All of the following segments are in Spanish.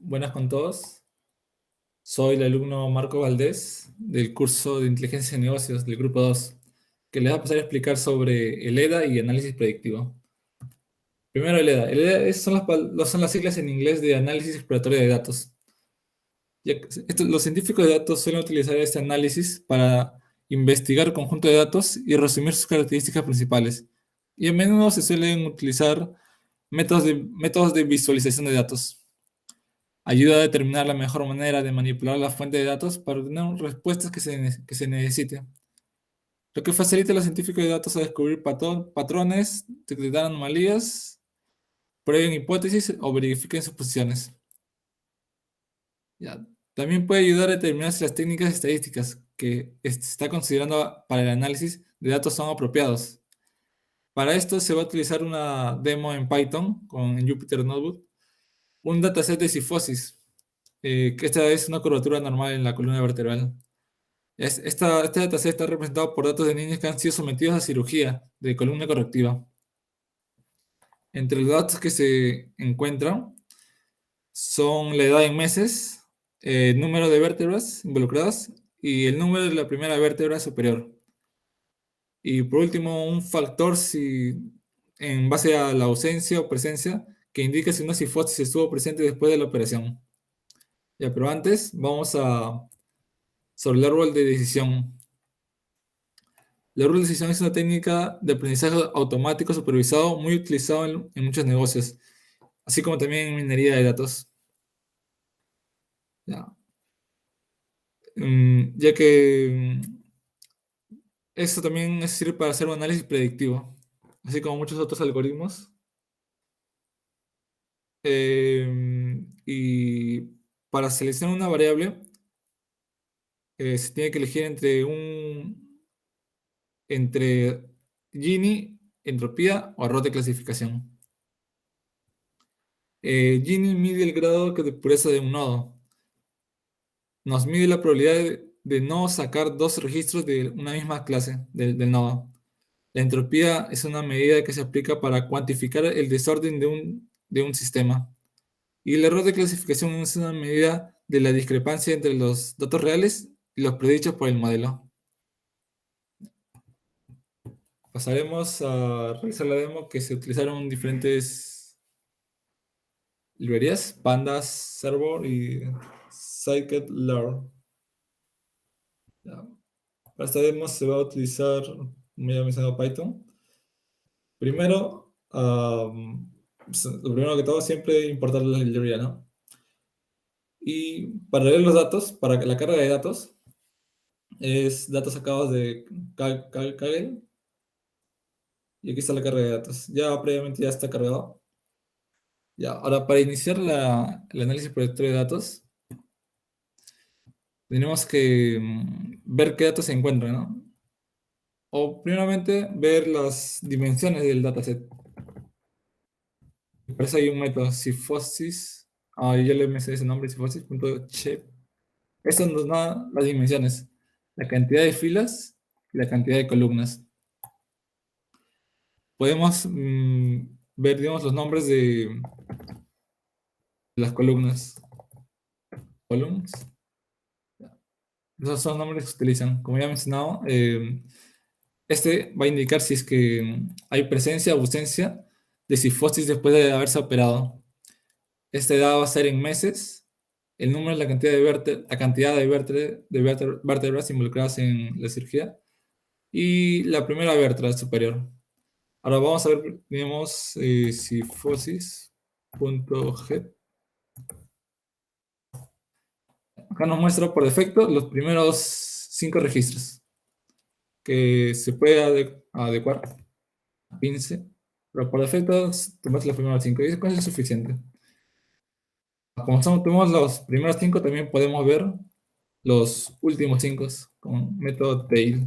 Buenas con todos. Soy el alumno Marco Valdés del curso de Inteligencia de Negocios del Grupo 2, que les va a pasar a explicar sobre el EDA y análisis predictivo. Primero el EDA. El EDA son las siglas en inglés de análisis exploratorio de datos. Los científicos de datos suelen utilizar este análisis para investigar conjunto de datos y resumir sus características principales. Y a menudo se suelen utilizar métodos de visualización de datos. Ayuda a determinar la mejor manera de manipular la fuente de datos para obtener respuestas que se necesiten. Lo que facilita a los científicos de datos a descubrir patrones, detectar anomalías, prueben hipótesis o verifiquen suposiciones. Ya. También puede ayudar a determinar si las técnicas estadísticas que se está considerando para el análisis de datos son apropiados. Para esto se va a utilizar una demo en Python en Jupyter Notebook, un dataset de cifosis, que esta es una curvatura normal en la columna vertebral. Este dataset está representado por datos de niños que han sido sometidos a cirugía de columna correctiva. Entre los datos que se encuentran son la edad en meses, el número de vértebras involucradas y el número de la primera vértebra superior. Y por último, un factor en base a la ausencia o presencia que indica si una cifosis estuvo presente después de la operación. Ya, pero antes vamos sobre el árbol de decisión. El árbol de decisión es una técnica de aprendizaje automático supervisado muy utilizado en muchos negocios, así como también en minería de datos. Ya, ya que esto también sirve para hacer un análisis predictivo, así como muchos otros algoritmos. Y para seleccionar una variable, se tiene que elegir entre Gini, entropía o arroz de clasificación. Gini mide el grado de pureza de un nodo. Nos mide la probabilidad de no sacar dos registros de una misma clase del nodo. La entropía es una medida que se aplica para cuantificar el desorden de un sistema. Y el error de clasificación es una medida de la discrepancia entre los datos reales y los predichos por el modelo. Pasaremos a realizar la demo que se utilizaron diferentes librerías, Pandas, Server y Scikit-learn. Para esta demo se va a utilizar, como ya he mencionado, Python. Primero, lo primero que todo, siempre importar la librería, ¿no? Y para leer los datos, para la carga de datos, es datos sacados de Kaggle. Y aquí está la carga de datos. Ya previamente ya está cargado. Ya, ahora para iniciar el análisis predictivo de datos, tenemos que ver qué datos se encuentran, ¿no? O primeramente ver las dimensiones del dataset. Para eso hay un método, Sifosis. Ya le mencioné ese nombre, sifosis.chep. Esto nos da las dimensiones, la cantidad de filas y la cantidad de columnas. Podemos ver, digamos, los nombres de las columnas. Columns. Esos son nombres que se utilizan. Como ya he mencionado, este va a indicar si es que hay presencia o ausencia de cifosis después de haberse operado. Esta edad va a ser en meses. El número es la cantidad de vértebras involucradas en la cirugía y la primera vértebra superior. Ahora vamos a ver, tenemos cifosis.get. Acá nos muestra por defecto los primeros 5 registros que se puede adecuar a pince, pero por defecto te muestra los primeros 5 y con eso es suficiente. Como tenemos los primeros 5, también podemos ver los últimos 5 con método tail.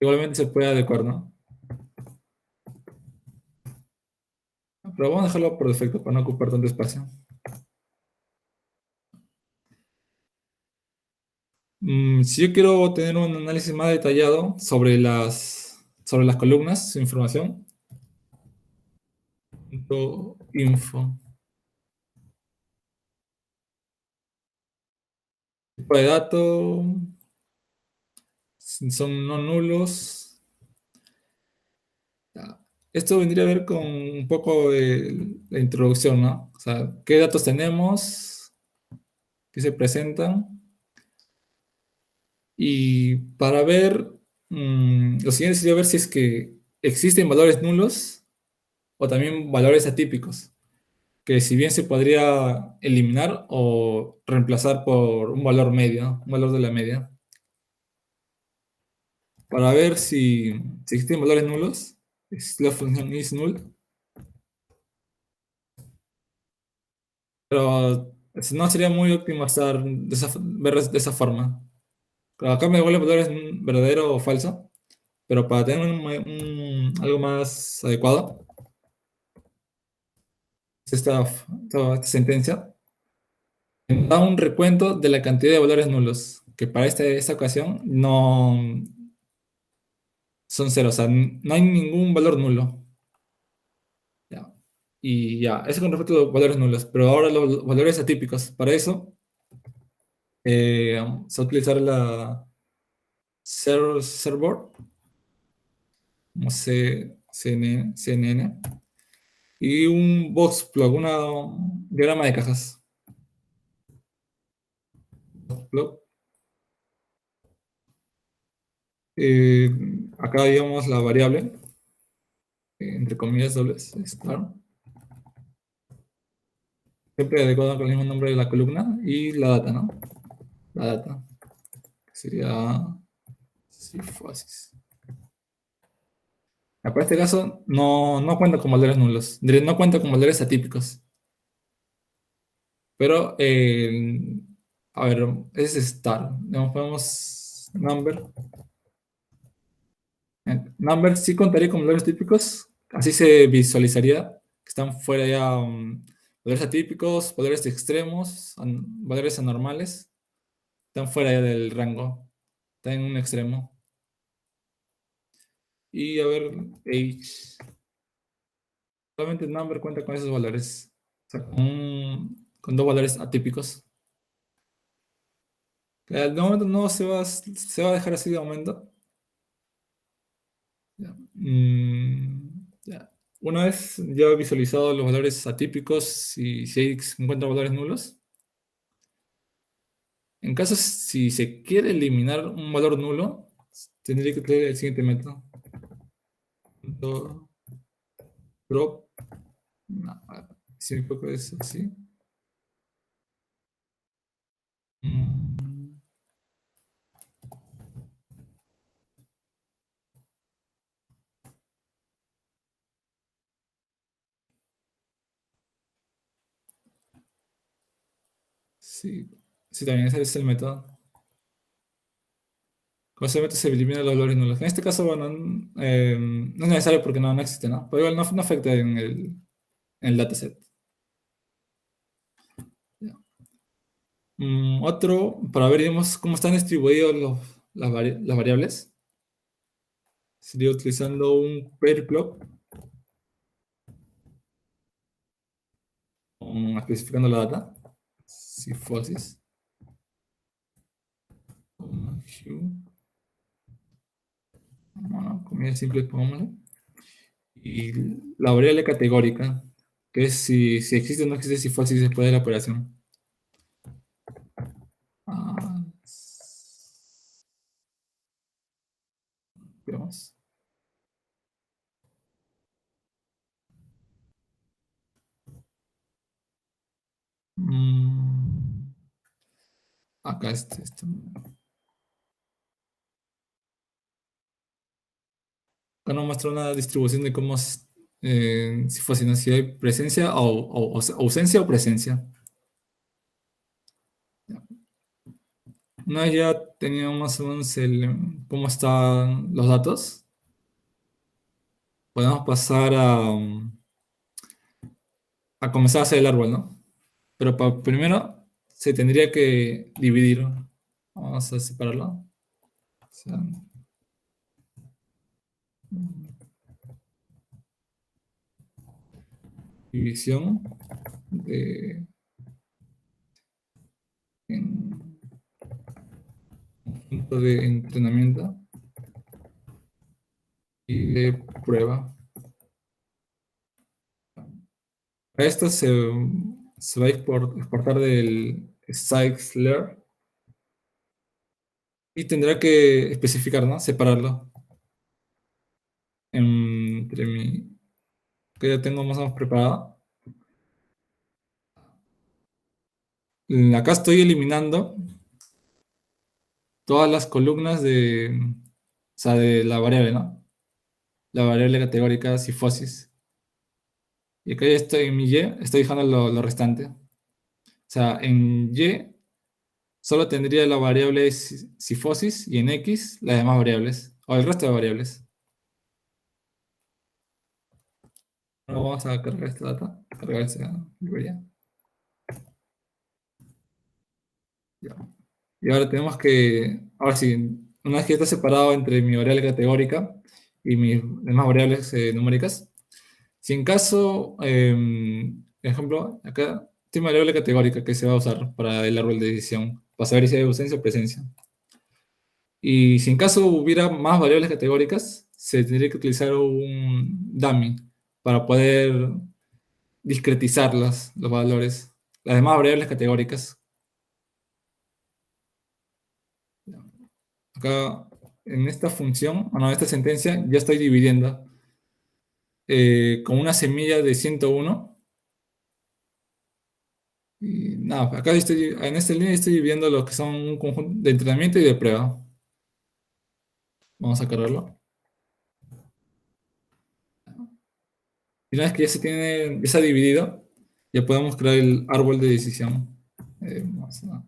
Igualmente se puede adecuar, ¿no? Pero vamos a dejarlo por defecto para no ocupar tanto espacio. Si yo quiero tener un análisis más detallado sobre las columnas, su información, info. tipo de dato, si son no nulos. Ya. Esto vendría a ver con un poco de la introducción, ¿no? O sea, qué datos tenemos, qué se presentan. Y para ver, lo siguiente sería ver si es que existen valores nulos o también valores atípicos, que si bien se podría eliminar o reemplazar por un valor medio, ¿no? Un valor de la media, para ver si existen valores nulos, es la función is null, pero no sería muy óptimo ver de esa forma. Acá me devuelve valores verdadero o falso, pero para tener algo más adecuado, es esta sentencia da un recuento de la cantidad de valores nulos, que para esta ocasión no son cero, o sea, no hay ningún valor nulo. ¿Ya? Y ya, eso con respecto a los valores nulos, pero ahora los valores atípicos. Para eso, se va a utilizar la server, como CNN, y un box plug, un diagrama de cajas. Plug. Eh, Acá digamos la variable, entre comillas dobles, star, siempre adecuado con el mismo nombre de la columna y la data, ¿no? La data, que sería Sifosis. Para este caso, no cuenta con valores nulos, no cuenta con valores atípicos, pero, a ver, es star. Digamos, ponemos number. Number sí contaría con valores típicos, así se visualizaría que están fuera ya valores atípicos, valores extremos, valores anormales, están fuera ya del rango, están en un extremo. Y a ver, age. Solamente number cuenta con esos valores. O sea, con dos valores atípicos. De momento no se va a dejar así de momento. Ya. Ya. Una vez ya he visualizado los valores atípicos y si se encuentran valores nulos, en caso si se quiere eliminar un valor nulo, tendría que tener el siguiente método. Drop. No, si un poco eso, sí. Mm, sí, sí, también ese es el método. Con ese método se eliminan los valores nulos. En este caso, bueno, no es necesario porque no existe, ¿no? Pero igual no afecta en el dataset. Ya. Otro, para ver, digamos, cómo están distribuidos las variables, sería utilizando un pair plot, especificando la data, Sifosis, hue, bueno, comida simple, pongámosle, y la variable categórica, que es si existe o no existe Sifosis después de la operación. Ah, veamos. Mm, Acá acá nos muestra una distribución de cómo si fuese si hay presencia o ausencia o presencia. Una vez ya teníamos más o menos cómo están los datos, podemos pasar a comenzar a hacer el árbol, ¿no? Pero primero se tendría que dividir. Vamos a separarlo. O sea, división de, en de entrenamiento y de prueba. A esto se va a exportar del Sklearn y tendrá que especificar, ¿no? Separarlo entre mi, que ya tengo más o menos preparado. Acá estoy eliminando todas las columnas o sea, de la variable, ¿no? La variable categórica sifosis. Y acá ya estoy en mi Y, estoy dejando lo restante. O sea, en Y solo tendría la variable sifosis y en X las demás variables, o el resto de variables. Ahora vamos a cargar esta data, cargar esta librería. Ya. Y ahora tenemos que, ahora sí, una vez que está separado entre mi variable categórica y mis demás variables numéricas, si en caso, ejemplo, acá tengo variable categórica que se va a usar para el árbol de decisión, para saber si hay ausencia o presencia. Y si en caso hubiera más variables categóricas, se tendría que utilizar un dummy para poder discretizar los valores, las demás variables categóricas. Acá, en esta función, en esta sentencia, ya estoy dividiendo con una semilla de 101. Y nada, acá estoy, en esta línea estoy dividiendo lo que son un conjunto de entrenamiento y de prueba. Vamos a cargarlo. Y una vez que ya se ha dividido, ya podemos crear el árbol de decisión. Vamos a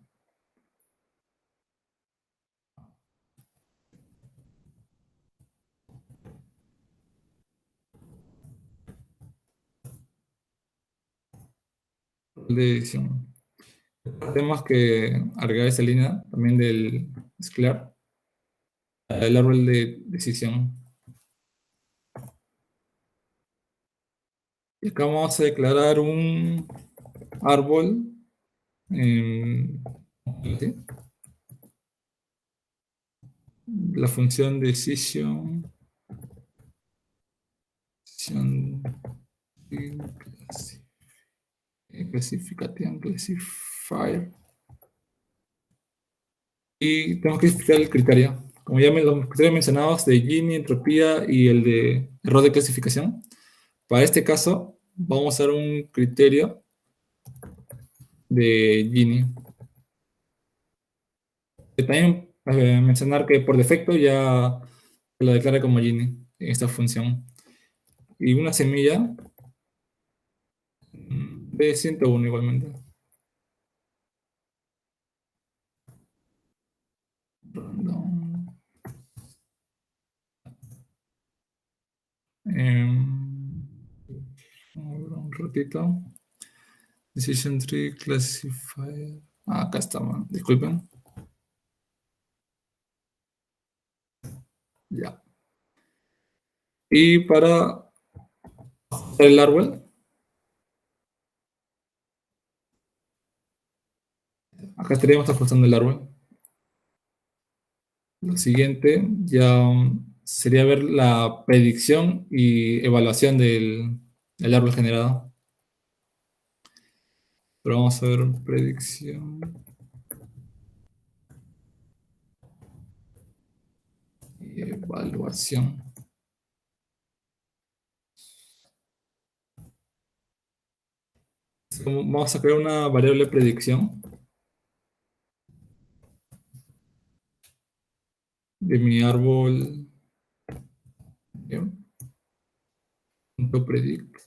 árbol de decisión. Tenemos que agregar esa línea también del Sklearn, el árbol de decisión. Y acá vamos a declarar un árbol. ¿Sí? La función decision. Classification, classifier. Y tenemos que explicar el criterio. Como ya los criterios mencionados de Gini, entropía y el de error de clasificación. Para este caso, vamos a usar un criterio de Gini. También mencionar que por defecto ya lo declara como Gini en esta función. Y una semilla de 101 igualmente. Random. Un ratito. Decision tree classifier. Acá está, disculpen. Ya. Y para hacer el árbol, acá estaríamos transposando el árbol. Lo siguiente ya sería ver la predicción y evaluación del árbol generado. Pero vamos a ver predicción y evaluación. Vamos a crear una variable predicción de mi árbol. Punto predict.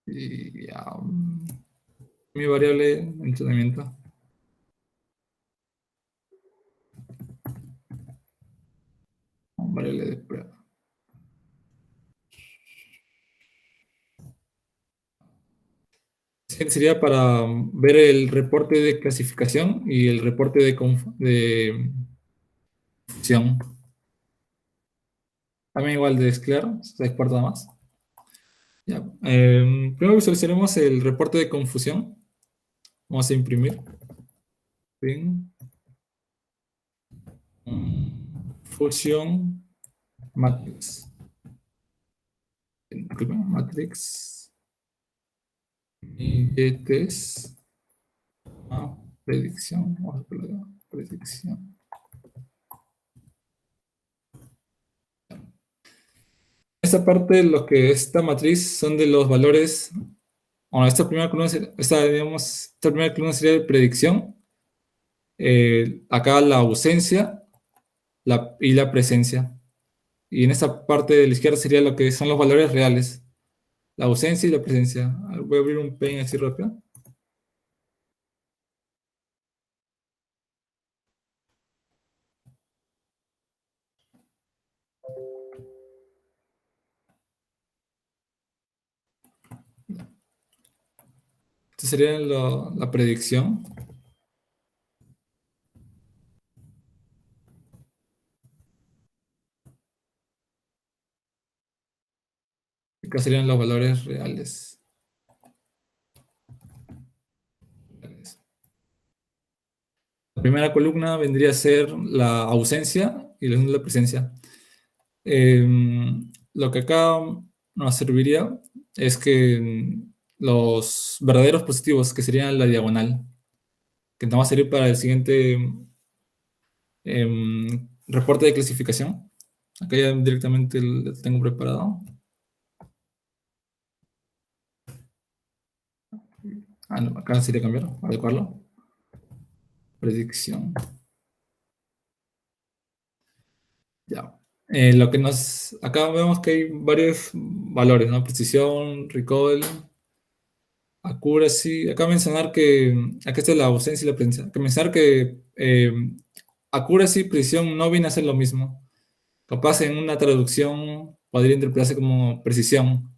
Y ya, mi variable de entrenamiento. Variable de prueba. Sería para ver el reporte de clasificación y el reporte de función. También igual de Sklearn, se exporta más. Ya. Primero visualizaremos el reporte de confusión. Vamos a imprimir. Bien. Fusion Matrix. Matrix. Y este es predicción. Vamos a ponerle predicción. Esta parte, lo que esta matriz son de los valores. Bueno, esta primera columna, esta primera columna sería de predicción. Acá la ausencia y la presencia. Y en esta parte de la izquierda sería lo que son los valores reales. La ausencia y la presencia. Voy a abrir un pen así rápido. Esta sería la predicción. Acá serían los valores reales. La primera columna vendría a ser la ausencia y la segunda la presencia. Lo que acá nos serviría es que los verdaderos positivos, que serían la diagonal, que nos va a servir para el siguiente reporte de clasificación. Acá ya directamente lo tengo preparado. No, acá sería cambiar, adecuarlo. Predicción. Ya. Lo que acá vemos que hay varios valores, ¿no? Precisión, recall, accuracy. Acá mencionar que, acá está la ausencia y la presencia. Acá mencionar que accuracy y precisión no viene a ser lo mismo. Capaz en una traducción podría interpretarse como precisión,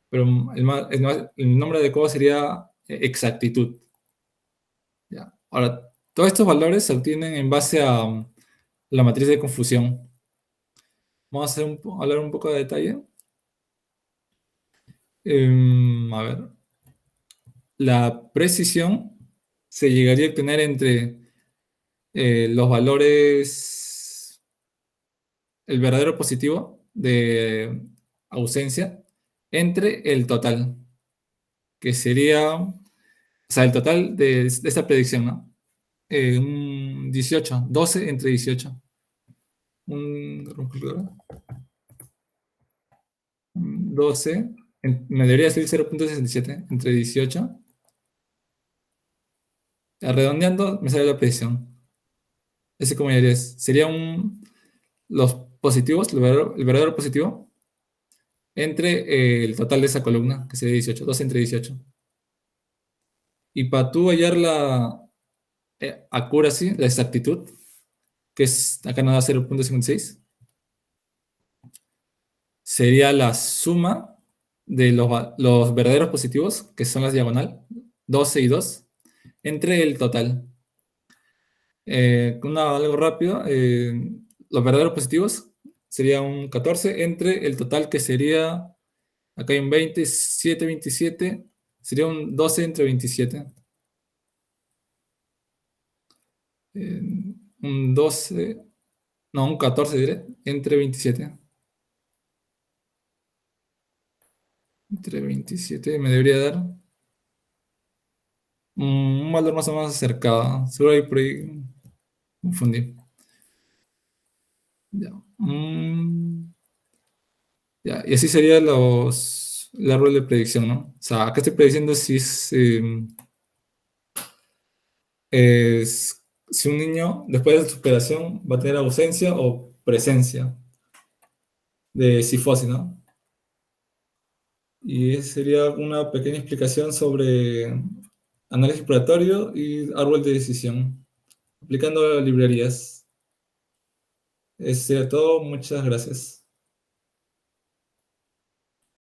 pero el nombre adecuado sería exactitud. ¿Ya? Ahora, todos estos valores se obtienen en base a la matriz de confusión. Vamos a hablar un poco de detalle. A ver. La precisión se llegaría a obtener entre los valores, el verdadero positivo de ausencia, entre el total, que sería, o sea, el total de esta predicción, ¿no? Un 18, 12 entre 18. Un 12, me debería salir 0.67 entre 18. Redondeando, me sale la predicción. Ese como ya sería los positivos, el verdadero positivo, entre el total de esa columna, que sería 18, 12 entre 18. Y para tú hallar la accuracy, la exactitud, que es, acá nos da 0.56, sería la suma de los verdaderos positivos, que son las diagonal, 12 y 2, entre el total. Algo rápido, los verdaderos positivos sería un 14 entre el total, que sería, acá hay un 27, 27, sería un 12 entre 27. Un 12, no, un 14 diré, entre 27. Entre 27 me debería dar un valor más o menos acercado. Seguro ahí por ahí confundí. Ya. Ya, y así sería el árbol de predicción, ¿no? O sea, acá estoy prediciendo si un niño después de su operación va a tener ausencia o presencia de cifosis, ¿no? Y esa sería una pequeña explicación sobre análisis exploratorio y árbol de decisión, aplicando librerías. Eso sería todo, muchas gracias.